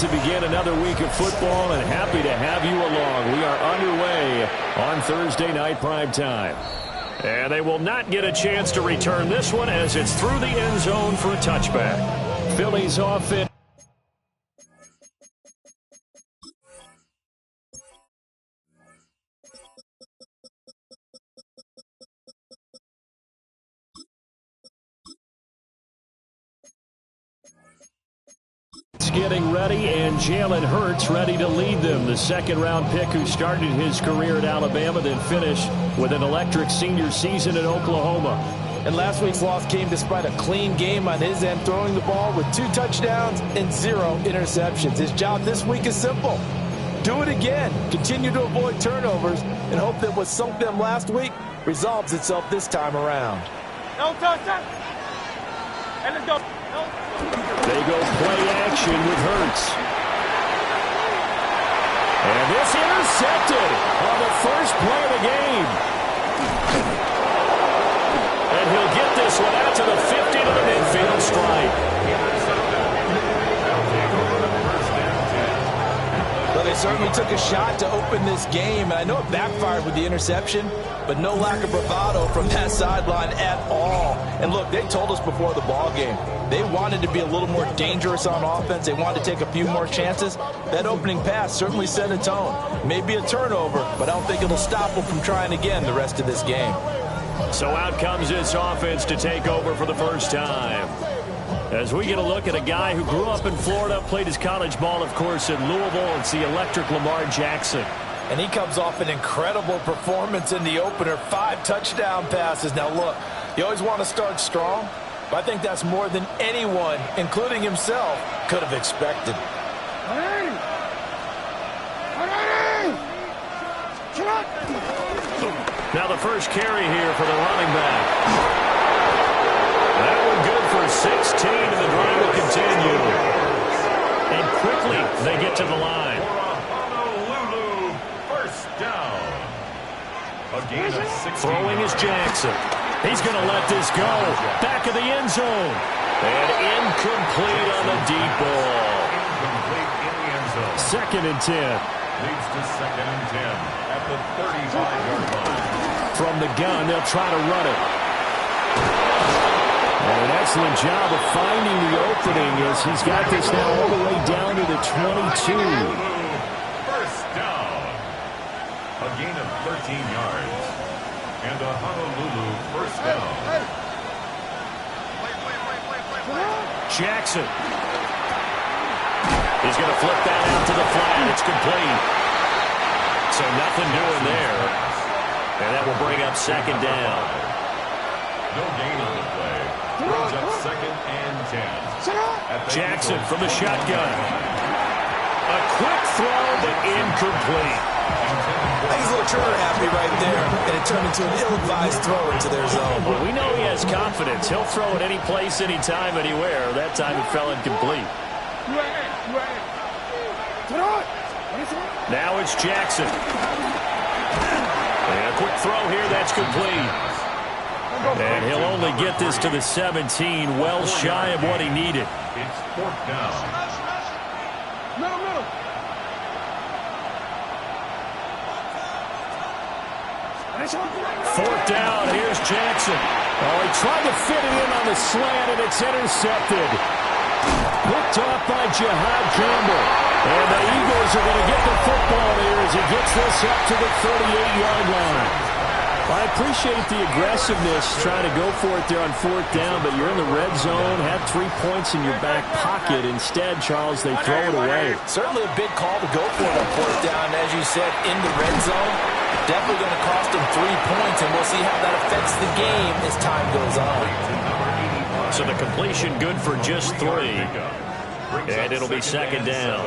to begin another week of football, and happy to have you along. We are underway on Thursday night primetime. And they will not get a chance to return this one as it's through the end zone for a touchback. Phillies offense. Getting ready, and Jalen Hurts ready to lead them. The second-round pick who started his career at Alabama, then finished with an electric senior season at Oklahoma. And last week's loss came despite a clean game on his end, throwing the ball with 2 touchdowns and 0 interceptions. His job this week is simple. Do it again. Continue to avoid turnovers and hope that what sunk them last week resolves itself this time around. No touchdown. And let's go. They go play action with Hurts. And this intercepted on the first play of the game. And he'll get this one out to the 50 to the midfield stripe. Well, they certainly took a shot to open this game, and I know it backfired with the interception, but no lack of bravado from that sideline at all. And look, they told us before the ball game, they wanted to be a little more dangerous on offense. They wanted to take a few more chances. That opening pass certainly set a tone. Maybe a turnover, but I don't think it'll stop them from trying again the rest of this game. So out comes this offense to take over for the first time. As we get a look at a guy who grew up in Florida, played his college ball, of course, in Louisville. It's the electric Lamar Jackson. And he comes off an incredible performance in the opener, 5 touchdown passes. Now, look, you always want to start strong, but I think that's more than anyone, including himself, could have expected. Now the first carry here for the running back. That one good for 16, and the drive will continue. And quickly they get to the line. Honolulu, first down. A gain of 6. Throwing is Jackson. He's going to let this go. Back of the end zone. And incomplete on the deep ball. Incomplete in the end zone. 2nd and 10. Leads to 2nd and 10 at the 35-yard line. From the gun, they'll try to run it. And an excellent job of finding the opening as he's got this now all the way down to the 22. First down. A gain of 13 yards. And a Honolulu first down. Jackson. He's going to flip that out to the flat. It's complete. So nothing doing there. And that will bring up 2nd down. No gain on the play. Brings up 2nd and 10. Jackson from the shotgun. A quick throw, but incomplete. I think he's a little trigger happy right there, and it turned into an ill-advised throw into their zone. Well, we know he has confidence. He'll throw it any place, anytime, anywhere. That time it fell incomplete. Now it's Jackson. And a quick throw here, that's complete. And he'll only get this to the 17, well shy of what he needed. It's 4th down. Middle. 4th down, here's Jackson. Oh, he tried to fit it in on the slant, and it's intercepted. Picked off by Jihad Campbell. And the Eagles are going to get the football here as he gets this up to the 38-yard line. I appreciate the aggressiveness trying to go for it there on 4th down, but you're in the red zone, had 3 points in your back pocket. Instead, Charles, they throw it away. Certainly a big call to go for it on 4th down, as you said, in the red zone. Definitely going to cost them 3 points, and we'll see how that affects the game as time goes on. So the completion good for just 3. And it'll be 2nd down.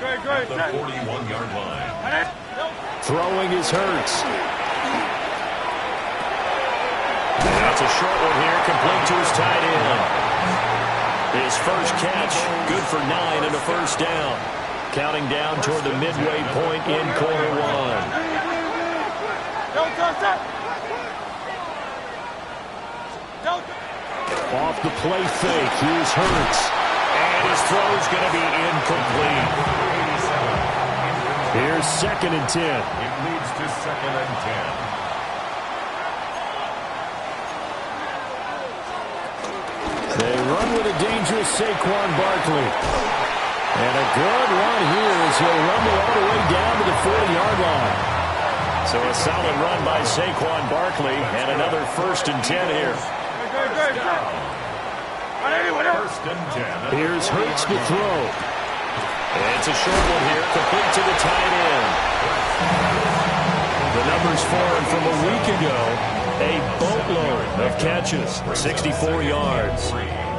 At the 41-yard line. Throwing is Hurts. That's a short one here, complete to his tight end. His first catch, good for 9 and a first down. Counting down toward the midway point in quarter 1. Off the play fake, here's Hurts. And his throw's going to be incomplete. Here's 2nd and 10. It leads to 2nd and 10. They run with a dangerous Saquon Barkley. And a good run here as he'll rumble all the way down to the 40-yard line. So a solid run by Saquon Barkley and another 1st and 10 here. First and 10. Here's Hurts to throw. It's a short one here, complete to the tight end. The numbers for him from a week ago, a boatload of catches, 64 yards.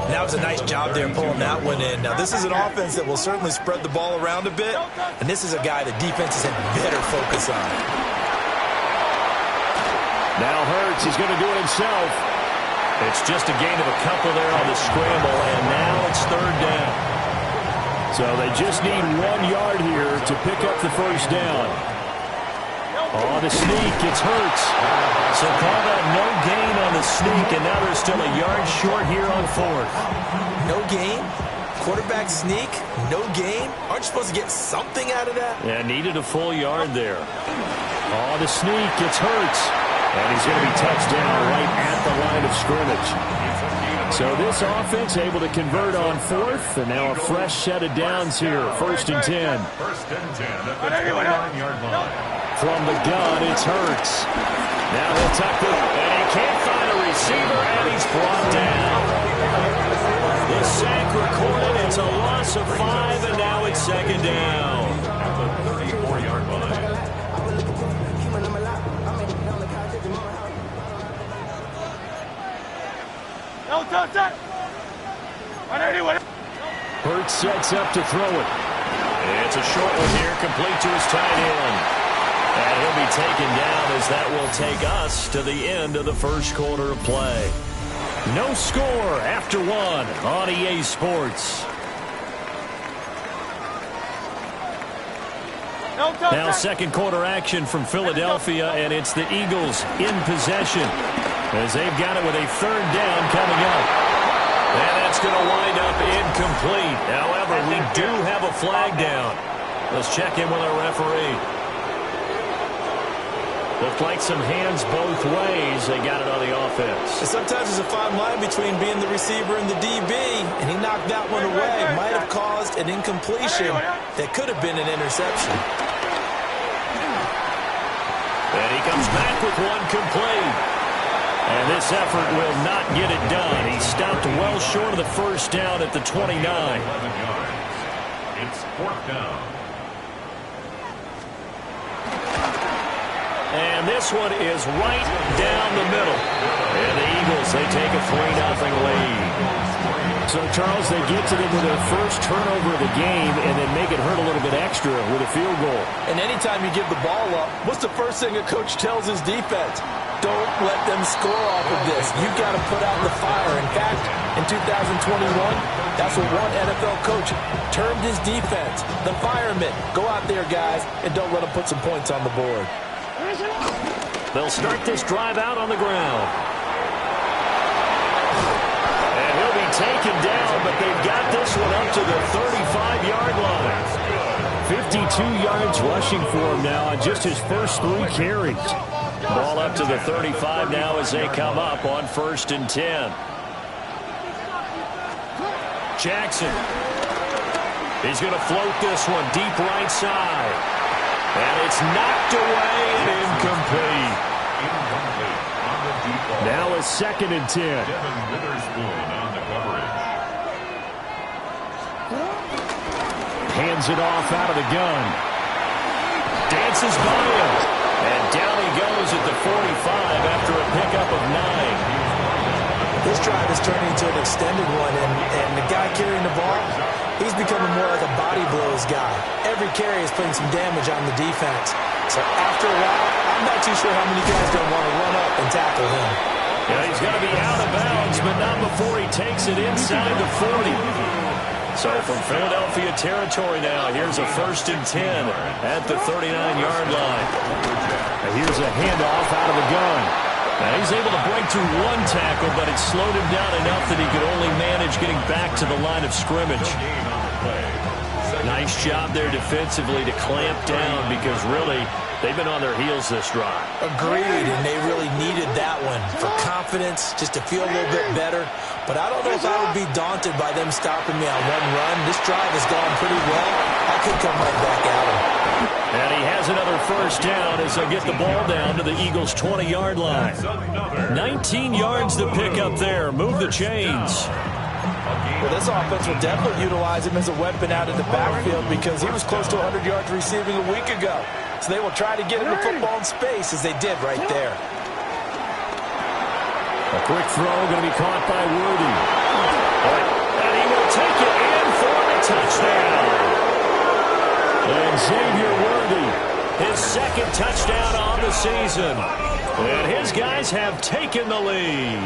That was a nice job there pulling that one in. Now, this is an offense that will certainly spread the ball around a bit, and this is a guy that defenses had better focus on. Now Hurts, he's going to do it himself. It's just a gain of a couple there on the scramble, and now it's 3rd down. So they just need 1 yard here to pick up the 1st down. On the sneak, it's Hurts. So call that no gain on the sneak, and now they're still a yard short here on 4th. No gain? Quarterback sneak? No gain? Aren't you supposed to get something out of that? Yeah, needed a full yard there. On the sneak, it's Hurts. And he's going to be touched down right at the line of scrimmage. So this offense able to convert on 4th, and now a fresh set of downs here. 1st and 10. 1st and 10 at the 29-yard line. From the gun, it's Hurts. Now he'll tuck it, and he can't find a receiver, and he's brought down. The sack recorded. It's a loss of 5, and now it's 2nd down. At the 34-yard line. Hurts sets up to throw it. It's a short one here, complete to his tight end. And he'll be taken down as that will take us to the end of the 1st quarter of play. No score after 1 on EA Sports. Now 2nd quarter action from Philadelphia, and it's the Eagles in possession as they've got it with a 3rd down coming up. And that's going to wind up incomplete. However, we do have a flag down. Let's check in with our referee. Looked like some hands both ways. They got it on the offense. And sometimes there's a fine line between being the receiver and the DB, and he knocked that one away. Might have caused an incompletion that could have been an interception. And he comes back with one complete. And this effort will not get it done. He stopped well short of the 1st down at the 29. 11 yards. It's 4th down. And this one is right down the middle. And the Eagles, they take a 3-0 lead. So, Charles, they get to them with their first turnover of the game and then make it hurt a little bit extra with a field goal. And anytime you give the ball up, what's the first thing a coach tells his defense? Don't let them score off of this. You've got to put out the fire. In fact, in 2021, that's what one NFL coach termed his defense. The firemen. Go out there, guys, and don't let them put some points on the board. They'll start this drive out on the ground. And he'll be taken down, but they've got this one up to the 35-yard line. 52 yards rushing for him now on just his first 3 carries. Ball up to the 35 now as they come up on 1st and 10. Jackson. He's going to float this one deep right side. And it's knocked away and incomplete. Now a 2nd and 10. Devin Witherspoon on the coverage. Hands it off out of the gun. Dances by him. And down he goes at the 45 after a pickup of 9. This drive is turning into an extended one, and the guy carrying the ball, he's becoming more like a body blows guy. Every carry is putting some damage on the defense. So after a while, I'm not too sure how many guys don't want to run up and tackle him. Yeah, he's going to be out of bounds, but not before he takes it inside the 40. So from Philadelphia territory now, here's a 1st and 10 at the 39-yard line. And here's a handoff out of the gun. Now he's able to break through one tackle, but it slowed him down enough that he could only manage getting back to the line of scrimmage. 19 Nice job there defensively to clamp down because really they've been on their heels this drive. Agreed, and they really needed that one for confidence, just to feel a little bit better. But I don't know if I would be daunted by them stopping me on one run. This drive has gone pretty well. I could come right back at them. And he has another first down as they get the ball down to the Eagles' 20-yard line. 19 yards to pick up there. Move the chains. Well, this offense will definitely utilize him as a weapon out in the backfield because he was close to 100 yards receiving a week ago. So they will try to get him the football in space as they did right there. A quick throw going to be caught by Worthy. And he will take it in for the touchdown. And Xavier Worthy, his second touchdown on the season. And his guys have taken the lead.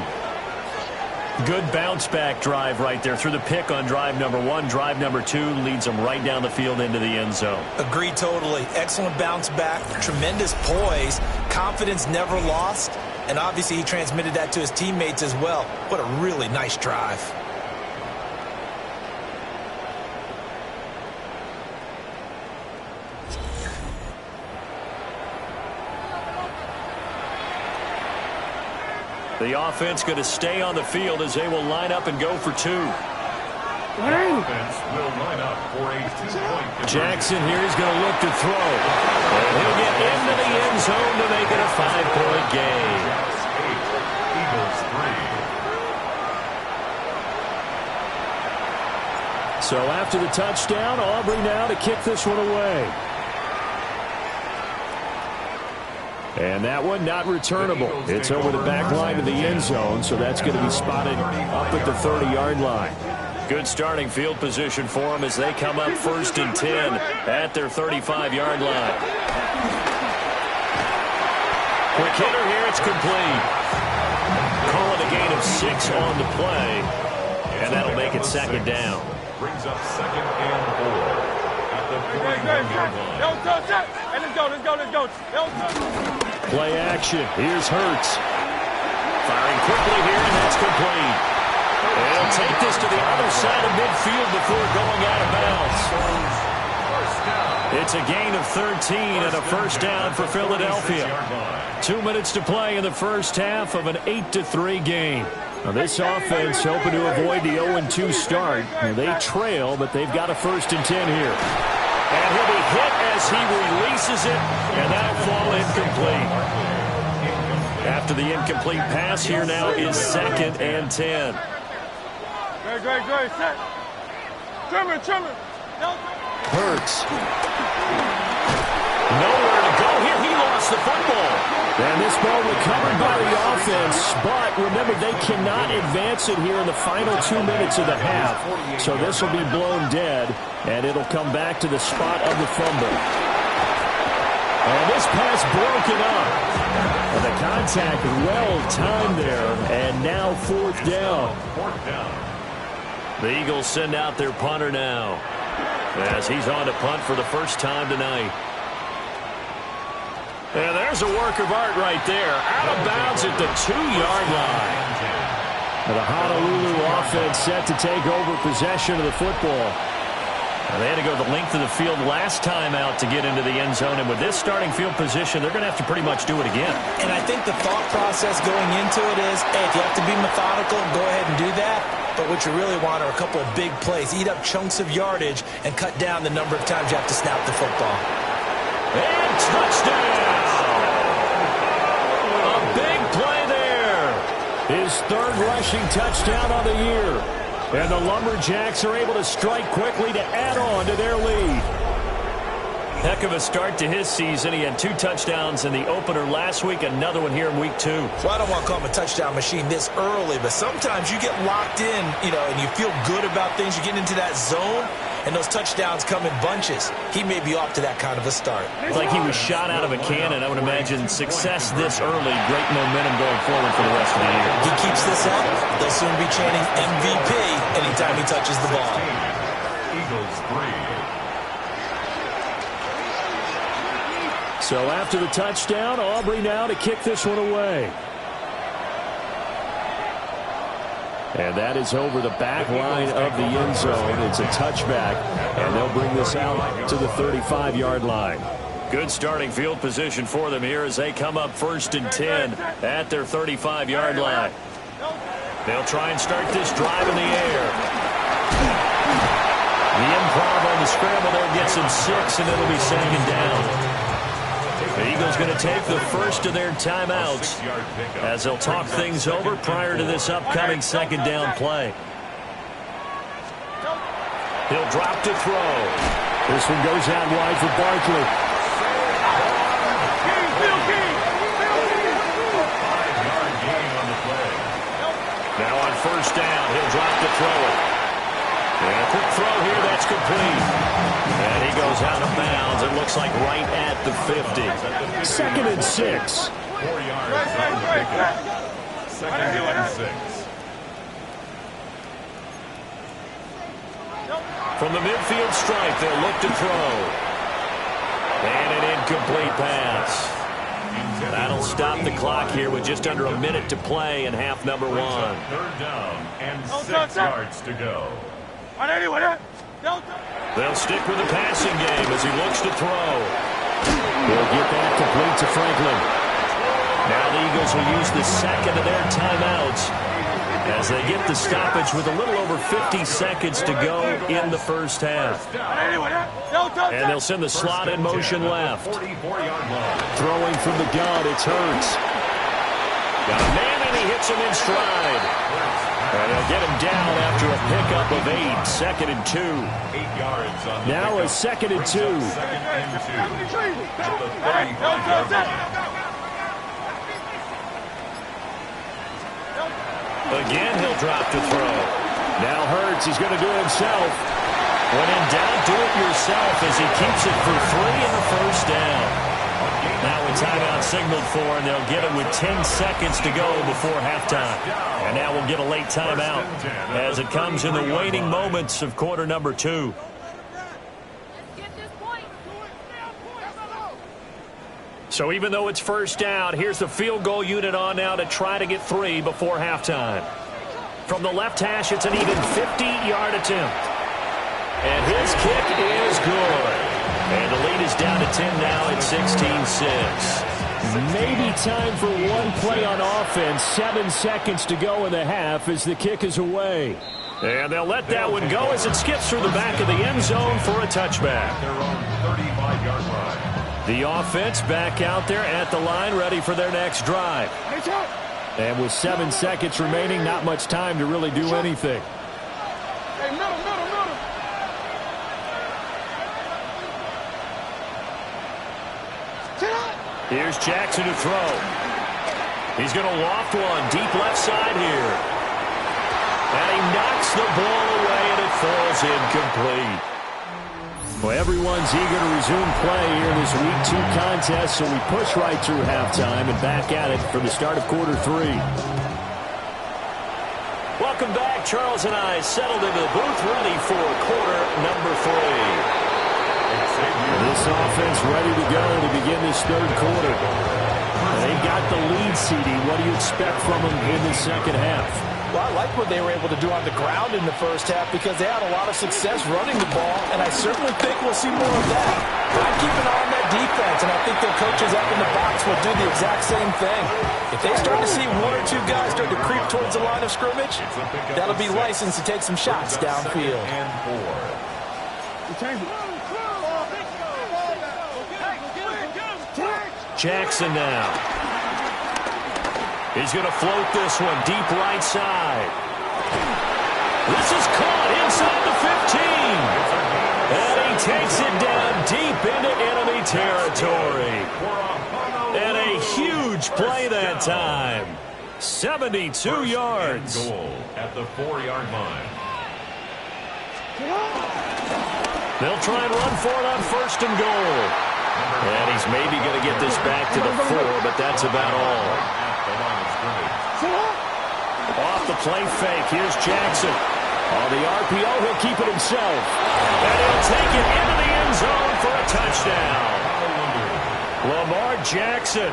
Good bounce-back drive right there through the pick on drive number 1. Drive number 2 leads them right down the field into the end zone. Agreed totally. Excellent bounce back, tremendous poise, confidence never lost, and obviously he transmitted that to his teammates as well. What a really nice drive. The offense going to stay on the field as they will line up and go for 2. Offense will line up for a 2-point. Jackson here is going to look to throw. And he'll get into the end zone to make it a 5-point game. 8, Eagles 3. So after the touchdown, Aubrey now to kick this one away. And that one not returnable. It's over the back line of the end zone, so that's going to be spotted up at the 30-yard line. Good starting field position for them as they come up 1st and 10 at their 35-yard line. Quick hitter here, it's complete. Call it a gain of 6 on the play, and that'll make it 2nd down. Brings up 2nd and 4 at the 41-yard line. Let's go. Play action. Here's Hurts. Firing quickly here, and that's complete. They'll take this to the other side of midfield before going out of bounds. It's a gain of 13 and a first down for Philadelphia. 2 minutes to play in the first half of an 8-3 game. Now this offense hoping to avoid the 0-2 start. Now they trail, but they've got a 1st and 10 here. And he'll be hit as he releases it, and that'll fall incomplete. After the incomplete pass, here now is 2nd and 10. Great. Set. Trimmer. Hurts. Nowhere to go here. He lost the football. And this ball recovered by the offense, but remember, they cannot advance it here in the final 2 minutes of the half. So this will be blown dead, and it'll come back to the spot of the fumble. And this pass broken up. And the contact well timed there, and now 4th down. The Eagles send out their punter now, as he's on to punt for the first time tonight. And there's a work of art right there. Out of bounds at the 2-yard line. And the Honolulu offense set to take over possession of the football. And they had to go the length of the field last time out to get into the end zone. And with this starting field position, they're going to have to pretty much do it again. And I think the thought process going into it is, hey, if you have to be methodical, go ahead and do that. But what you really want are a couple of big plays. Eat up chunks of yardage and cut down the number of times you have to snap the football. And touchdown! A big play there. His 3rd rushing touchdown of the year. And the Lumberjacks are able to strike quickly to add on to their lead. Heck of a start to his season. He had 2 touchdowns in the opener last week, another one here in week 2. Well, I don't want to call him a touchdown machine this early, but sometimes you get locked in, and you feel good about things. You get into that zone, and those touchdowns come in bunches. He may be off to that kind of a start. Like he was shot out of a cannon. I would imagine success this early, great momentum going forward for the rest of the year. He keeps this up, they'll soon be chanting MVP anytime he touches the ball. Eagles 3. So after the touchdown, Aubrey now to kick this one away. And that is over the back line of the end zone. It's a touchback, and they'll bring this out to the 35-yard line. Good starting field position for them here as they come up 1st and 10 at their 35-yard line. They'll try and start this drive in the air. The improv on the scramble there gets him 6, and it'll be 2nd down. The Eagles going to take the first of their timeouts as they'll talk things over prior to this upcoming 2nd down play. He'll drop to throw. This one goes out wide for Barkley. 5-yard gain on the play. Now on 1st down, he'll drop to throw it. And a quick throw here, that's complete. And he goes out of bounds. It looks like right at the 50. 2nd and 6. 4 yards on the pickup. 2nd and 6. From the midfield stripe, they'll look to throw. And an incomplete pass. That'll stop the clock here with just under a minute to play in half number 1. 3rd down and 6 yards to go. They'll stick with the passing game as he looks to throw. He'll get that complete to Franklin. Now the Eagles will use the 2nd of their timeouts as they get the stoppage with a little over 50 seconds to go in the 1st half. And they'll send the slot in motion left. 44-yard line. Throwing from the gun, it's Hurts. Got a man, and he hits him in stride. And they'll get him down after a pickup of 8. 2nd and 2. 8 yards on the Now a pickup. 2nd and 2. 2nd and 2. At the 35-yard line. Again, he'll drop to throw. Now Hurts is going to do it himself. When in doubt, do it yourself as he keeps it for 3 in the 1st down. Now a timeout signaled for, and they'll get it with 10 seconds to go before halftime. And now we'll get a late timeout as it comes in the waning moments of quarter number 2. So even though it's 1st down, here's the field goal unit on now to try to get 3 before halftime. From the left hash, it's an even 50-yard attempt. And his kick is good. And the lead is down to 10 now at 16-6. Maybe time for one play on offense. 7 seconds to go in the half as the kick is away. And they'll let that one go as it skips through the back of the end zone for a touchback. Their own 35-yard line. The offense back out there at the line, ready for their next drive. And with 7 seconds remaining, not much time to really do anything. Hey, middle. Here's Jackson to throw. He's going to loft one deep left side here. And he knocks the ball away, and it falls incomplete. Well, everyone's eager to resume play here in this Week 2 contest, so we push right through halftime and back at it for the start of quarter 3. Welcome back. Charles and I settled into the booth, ready for quarter number 3. This offense ready to go to begin this 3rd quarter. They've got the lead, CD. What do you expect from them in the 2nd half? Well, I like what they were able to do on the ground in the 1st half because they had a lot of success running the ball, and I certainly think we'll see more of that. I'd keep an eye on that defense, and I think their coaches up in the box will do the exact same thing. If they start to see 1 or 2 guys start to creep towards the line of scrimmage, that'll be licensed to take some shots downfield. And 4. Jackson now. He's going to float this one deep right side. This is caught inside the 15. And he takes it down deep into enemy territory. And a huge play that time. 72 yards. Goal at the 4-yard line. They'll try and run for it on 1st and goal. And he's maybe going to get this back to the 4, but that's about all. Off the play fake, here's Jackson. On the RPO, he'll keep it himself. And he'll take it into the end zone for a touchdown. Lamar Jackson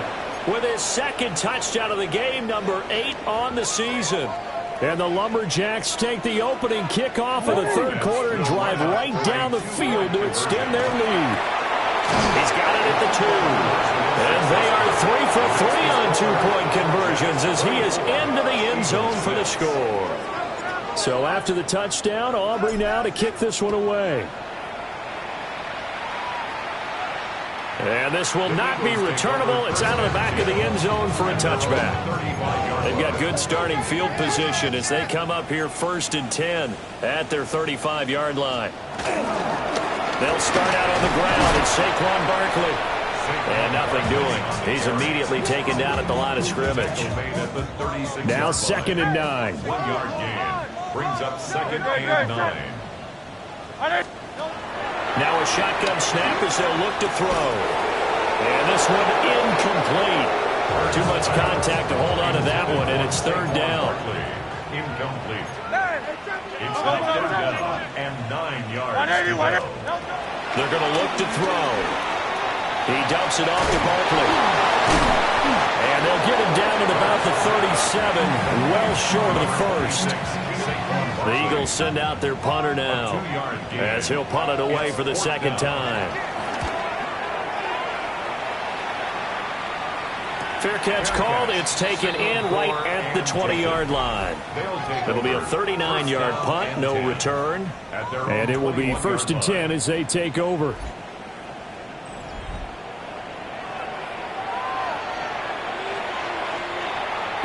with his 2nd touchdown of the game, number 8 on the season. And the Lumberjacks take the opening kickoff of the third quarter and drive right down the field to extend their lead. He's got it at the 2. And they are 3 for 3 on two-point conversions as he is into the end zone for the score. So after the touchdown, Aubrey now to kick this one away. And this will not be returnable. It's out of the back of the end zone for a touchback. They've got good starting field position as they come up here 1st and 10 at their 35-yard line. They'll start out on the ground. It's Saquon Barkley. And nothing doing. He's immediately taken down at the line of scrimmage. Now 2nd and 9. 1-yard gain. Brings up 2nd and 9. Now a shotgun snap as they'll look to throw. And this one incomplete. Too much contact to hold on to that one, and it's 3rd down. Incomplete. It's now 3rd down and 9 yards to go. They're going to look to throw. He dumps it off to Barkley. And they'll get him down at about the 37, well short of the 1st. The Eagles send out their punter now as he'll punt it away for the 2nd time. Fair catch called. It's taken in right at the 20-yard line. It'll be a 39-yard punt, no return. And it will be 1st and 10 as they take over.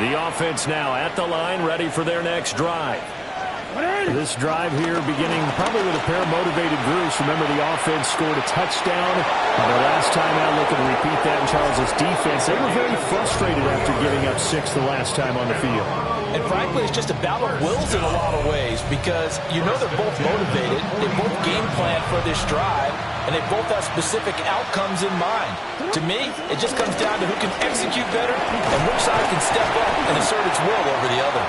The offense now at the line, ready for their next drive. This drive here beginning probably with a pair of motivated groups. Remember, the offense scored a touchdown. The last time out, looking to repeat that in Charles' defense. They were very frustrated after giving up 6 the last time on the field. And frankly, it's just a battle of wills in a lot of ways because you know they're both motivated. They both game plan for this drive, and they both have specific outcomes in mind. To me, it just comes down to who can execute better and which side can step up and assert its will over the other.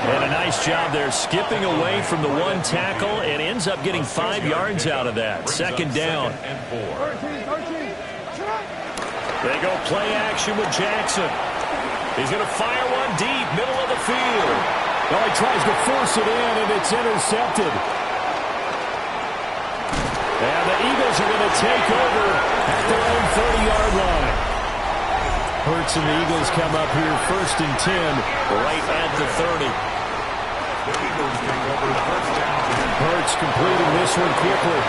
And a nice job there skipping away from the one tackle and ends up getting 5 yards out of that. 2nd down. They go play action with Jackson. He's going to fire one deep, middle of the field. Well, he tries to force it in, and it's intercepted. And the Eagles are going to take over at their own 30-yard line. Hurts and the Eagles come up here 1st and 10. Right at the 30. Hurts completing this one quickly.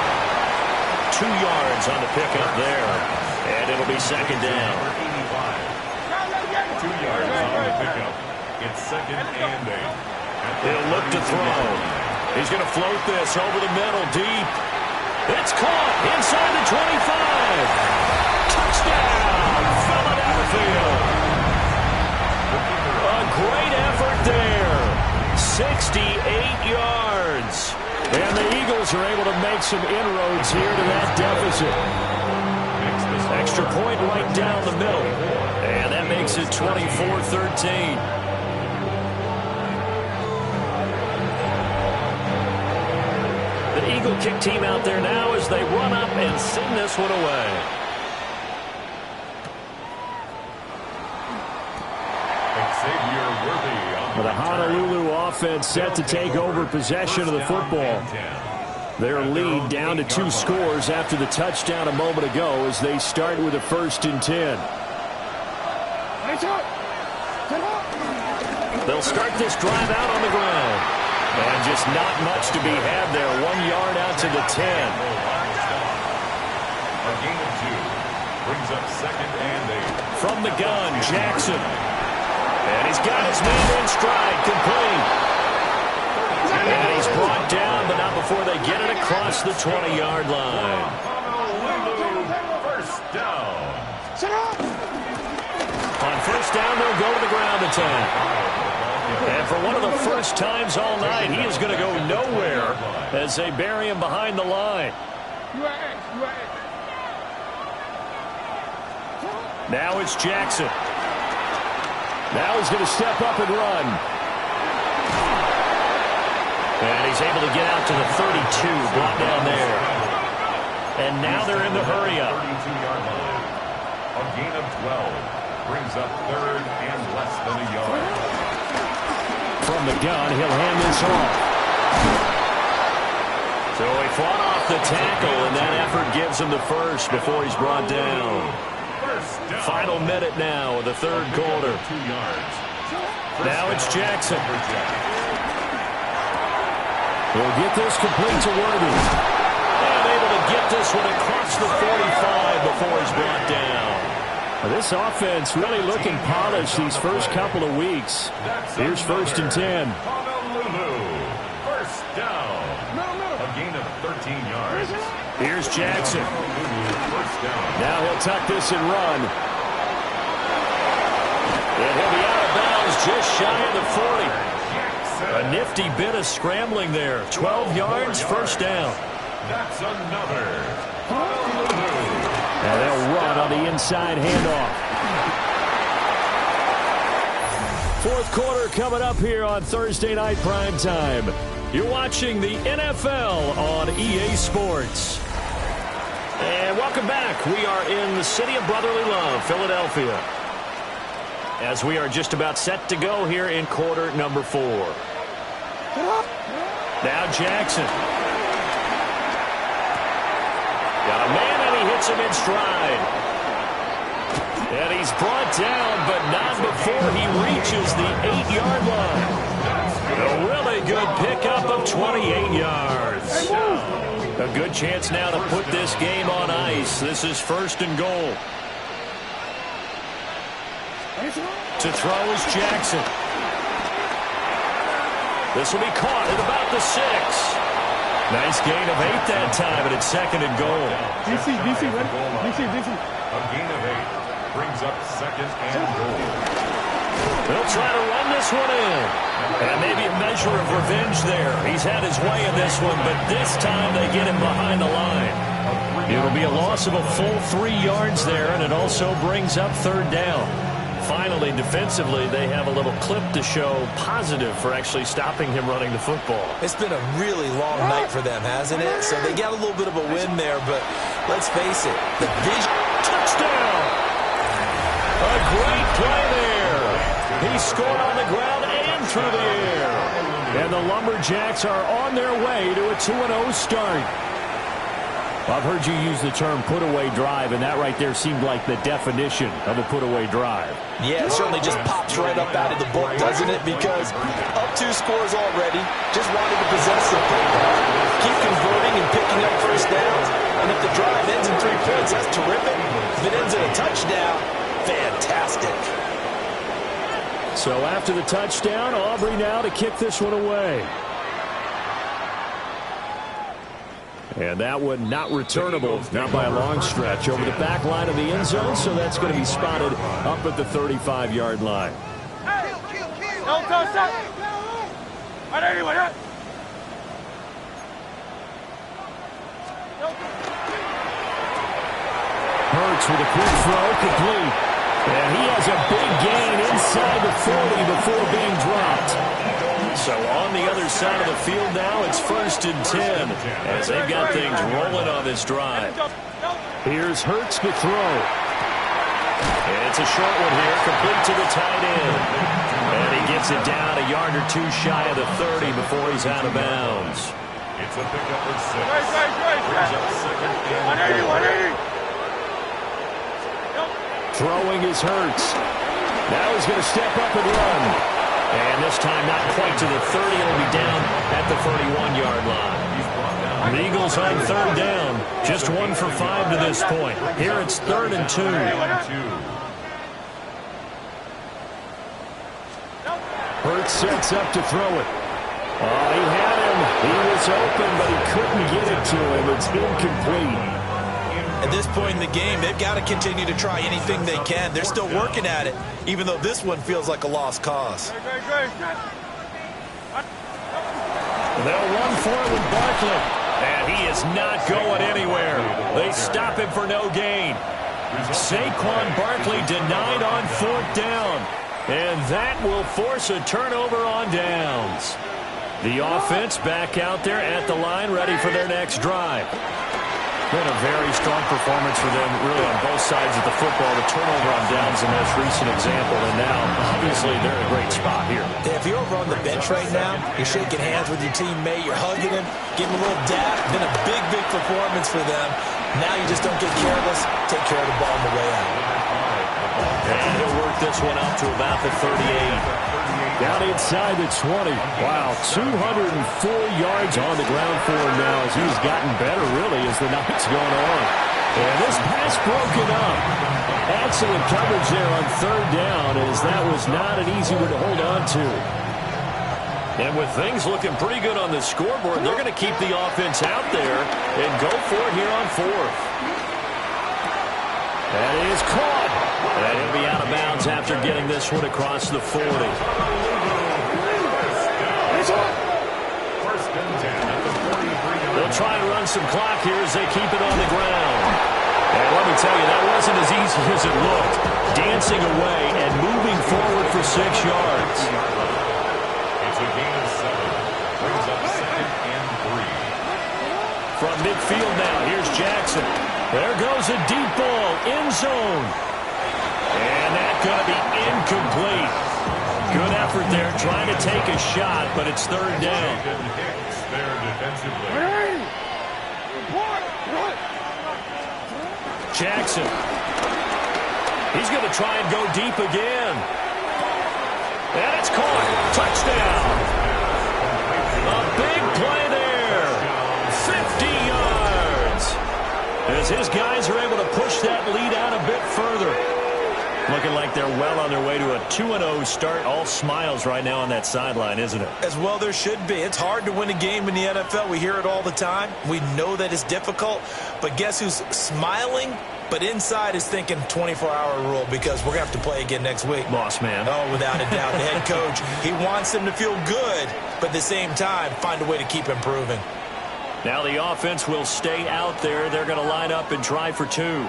2 yards on the pickup there. And it'll be 2nd down. 2 yards on the pickup. It's 2nd and 8. He'll look to throw. He's going to float this over the middle, deep. It's caught inside the 25. Touchdown! Philadelphia. A great effort there. 68 yards. And the Eagles are able to make some inroads here to that deficit. Extra point right down the middle. And that makes it 24-13. The Eagle kick team out there now as they run up and send this one away. The Honolulu offense set to take over possession of the football. Their lead down to 2 scores after the touchdown a moment ago as they start with a 1st and 10. They'll start this drive out on the ground. And just not much to be had there. 1 yard out to the 10. A gain of 2. Brings up 2nd and 8. From the gun, Jackson. And he's got his man in stride, complete. And he's brought down, but not before they get it across the 20-yard line. First down. On 1st down, they'll go to the ground attack. And for one of the first times all night, he is going to go nowhere as they bury him behind the line. Now it's Jackson. Now he's going to step up and run. And he's able to get out to the 32, brought down there. And now they're in the hurry-up. 32-yard line. A gain of 12. Brings up 3rd and less than a yard. from the gun. He'll hand this off. So he fought off the tackle, and that effort gives him the first before he's brought down. Final minute now of the third quarter. Now it's Jackson. He'll get this complete to Worthy. And able to get this one across the 45 before he's brought down. This offense really looking polished these first couple of weeks. Here's 1st and 10. First down. A gain of 13 yards. Here's Jackson. First down. Now he'll tuck this and run. And he'll be out of bounds just shy of the 40. A nifty bit of scrambling there. 12 yards, first down. That's another. And they'll run on the inside handoff. Fourth quarter coming up here on Thursday Night Prime Time. You're watching the NFL on EA Sports. And welcome back. We are in the city of brotherly love, Philadelphia, as we are just about set to go here in quarter number 4. Now Jackson. Got a man, and he hits him in stride. And he's brought down, but not before he reaches the 8-yard line. A really good pickup of 28 yards. A good chance now to put this game on ice. This is 1st and goal. To throw is Jackson. This will be caught at about the 6. Nice gain of 8 that time, and it's 2nd and goal. DC, ready? DC. A gain of 8 brings up 2nd and goal. They'll try to run this one in. And maybe a measure of revenge there. He's had his way in this one, but this time they get him behind the line. It'll be a loss of a full 3 yards there, and it also brings up 3rd down. Finally, defensively, they have a little clip to show positive for actually stopping him running the football. It's been a really long night for them, hasn't it? So they got a little bit of a win there, but let's face it, the vision. Touchdown! A great play there. He scored on the ground and through the air. And the Lumberjacks are on their way to a 2-0 start. I've heard you use the term put-away drive, and that right there seemed like the definition of a put-away drive. Yeah, it certainly just pops right up out of the book, doesn't it? Because up 2 scores already, just wanted to possess the football, keep converting and picking up first downs, and if the drive ends in 3 points, that's terrific. If it ends in a touchdown, fantastic. So after the touchdown, Aubrey now to kick this one away. And that one not returnable, not by a long stretch, over the back line of the end zone, so that's going to be spotted up at the 35-yard line. Hurts with a quick throw, complete. And he has a big gain inside the 40 before being dropped. So on the other side of the field now, it's 1st and 10 as they've got things rolling on this drive. Here's Hurts to throw. And it's a short one here, complete to the tight end. And he gets it down a yard or 2 shy of the 30 before he's out of bounds. It's a pickup of 6. Brings up 2nd and goal. Throwing is Hurts. Now he's going to step up and run. And this time not quite to the 30. It'll be down at the 31-yard line. The Eagles on 3rd down. Just 1 for 5 to this point. Here it's 3rd and 2. Hurts sets up to throw it. Oh, he had him. He was open, but he couldn't get it to him. It's incomplete. At this point in the game, they've got to continue to try anything they can. They're still working at it, even though this one feels like a lost cause. They'll run for it with Barkley. And he is not going anywhere. They stop him for no gain. Saquon Barkley denied on 4th down. And that will force a turnover on downs. The offense back out there at the line, ready for their next drive. Been a very strong performance for them, really, on both sides of the football. The turnover on downs the most recent example, and now, obviously, they're in a great spot here. If you're over on the bench right now, you're shaking hands with your teammate, you're hugging him, giving him a little dap. Been a big, big performance for them. Now you just don't get careless. Take care of the ball on the way out. And he'll work this one out to about the 38. Down inside the 20. Wow, 204 yards on the ground for him now as he's gotten better, really, as the night's gone on. And this pass broken up. Excellent coverage there on third down, as that was not an easy one to hold on to. And with things looking pretty good on the scoreboard, they're going to keep the offense out there and go for it here on fourth. That is caught. And he'll be out of bounds after getting this one across the 40. They'll try and run some clock here as they keep it on the ground. And let me tell you, that wasn't as easy as it looked. Dancing away and moving forward for 6 yards. It's a gain of 7. Brings up 2nd and 3. From midfield now, here's Jackson. There goes a deep ball, end zone. And that's going to be incomplete. Good effort there, trying to take a shot, but it's third down. Hicks there defensively. Jackson. He's going to try and go deep again. And it's caught. Touchdown. A big play there. 50 yards. As his guys are able to push that lead out a bit further. Looking like they're well on their way to a 2-0 start. All smiles right now on that sideline, isn't it? As well there should be. It's hard to win a game in the NFL. We hear it all the time. We know that it's difficult. But guess who's smiling? But inside is thinking 24-hour rule because we're going to have to play again next week. Boss man. Oh, without a doubt. The head coach, he wants them to feel good, but at the same time, find a way to keep improving. Now the offense will stay out there. They're going to line up and try for 2.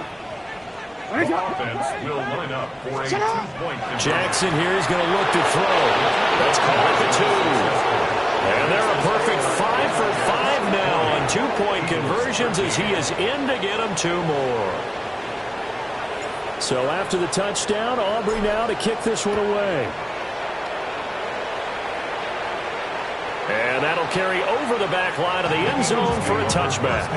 The offense will line up for a 2-point conversion. Jackson here is going to look to throw. Let's call it the 2. And they're a perfect 5 for 5 now on 2-point conversions as he is in to get them 2 more. So after the touchdown, Aubrey now to kick this one away. And that'll carry over the back line of the end zone for a touchback.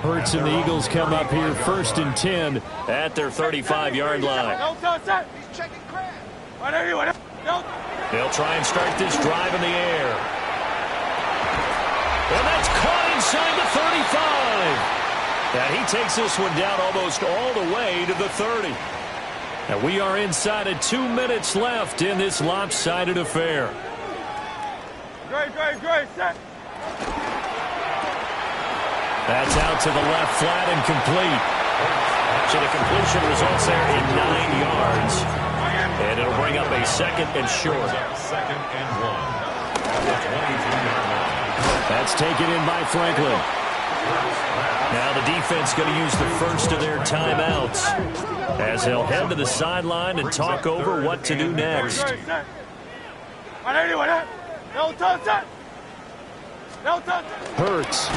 Hurts and the Eagles come up here 1st and 10 at their 35-yard line. They'll try and start this drive in the air. And that's caught inside the 35. And he takes this one down almost all the way to the 30. And we are inside of 2 minutes left in this lopsided affair. Great, set. That's out to the left, flat and complete. So the completion results there in 9 yards. And it'll bring up a 2nd and short. 2nd and 1. At the 22-yard line. That's taken in by Franklin. Now the defense going to use the first of their timeouts as they'll head to the sideline and talk over what to do next. Hurts.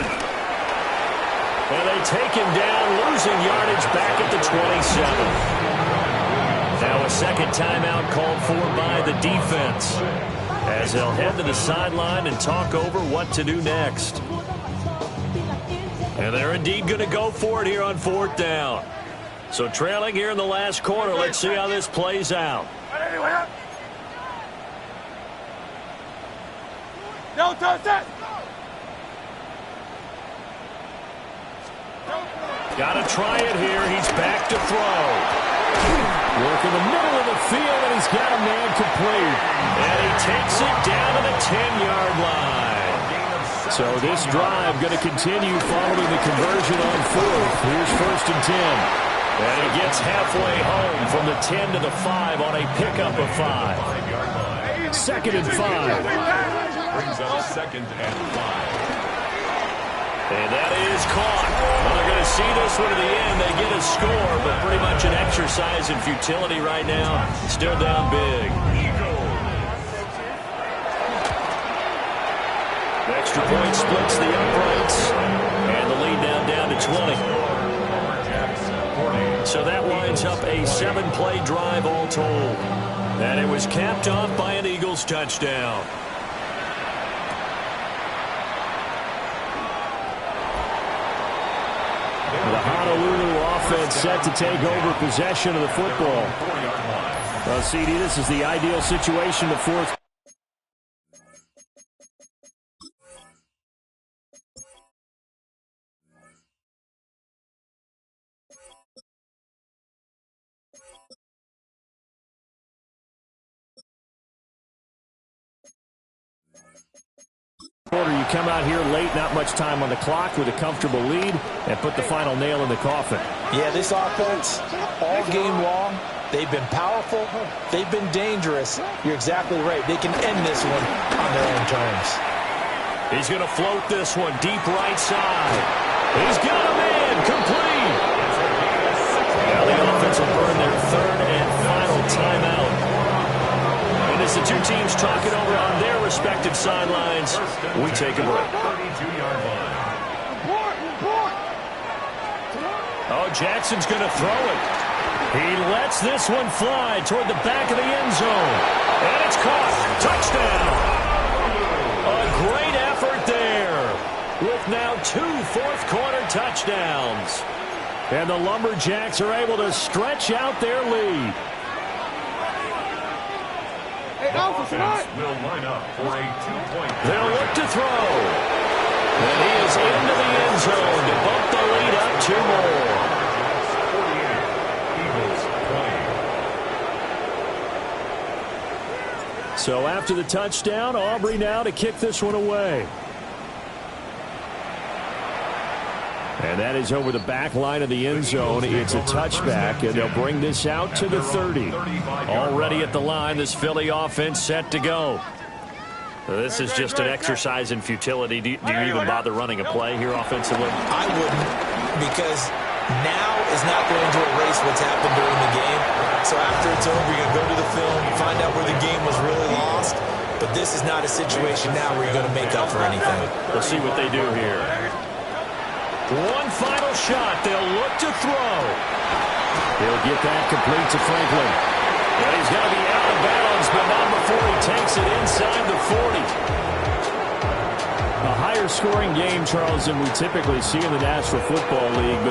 And they take him down, losing yardage back at the 27. Now a 2nd timeout called for by the defense as they'll head to the sideline and talk over what to do next. And they're indeed going to go for it here on 4th down. So trailing here in the last quarter, let's see how this plays out. Got to try it here. He's back to throw. Work in the middle of the field, and he's got a man complete. And he takes it down to the 10-yard line. So this drive going to continue following the conversion on 4th. Here's 1st and 10. And he gets halfway home from the 10 to the 5 on a pickup of 5. 2nd and 5. Brings up 2nd and 5. And that is caught. Well, they're going to see this one to the end. They get a score, but pretty much an exercise in futility right now. Still down big. Extra point splits the uprights, and the lead now down to 20. So that lines up a 7-play drive all told. And it was capped off by an Eagles touchdown. The Honolulu offense set to take over possession of the football. Well, CD, this is the ideal situation to force. You come out here late, not much time on the clock with a comfortable lead, and put the final nail in the coffin. Yeah, this offense, all game long, they've been powerful, they've been dangerous. You're exactly right. They can end this one on their own terms. He's going to float this one deep right side. He's got a man, complete. Now the offense will burn their third and final timeout. And as the two teams talk it over on their respective sidelines, we take a break. Oh, Jackson's going to throw it. He lets this one fly toward the back of the end zone. And it's caught. Touchdown. A great effort there with now 2 fourth-quarter touchdowns. And the Lumberjacks are able to stretch out their lead. Will line up for a 2-point. They'll look to throw. And he is into the end zone to bump the lead up 2 more. 48, Eagles 20. So after the touchdown, Aubrey now to kick this one away. And that is over the back line of the end zone. It's a touchback, and they'll bring this out to the 30. Already at the line, this Philly offense set to go. This is just an exercise in futility. Do you even bother running a play here offensively? I wouldn't, because now is not going to erase what's happened during the game. So after it's over, you're going to go to the film, find out where the game was really lost. But this is not a situation now where you're going to make up for anything. We'll see what they do here. One final shot. They'll look to throw. He'll get that complete to Franklin. And he's going to be out of bounds, but not before he takes it inside the 40. A higher scoring game, Charles, than we typically see in the National Football League.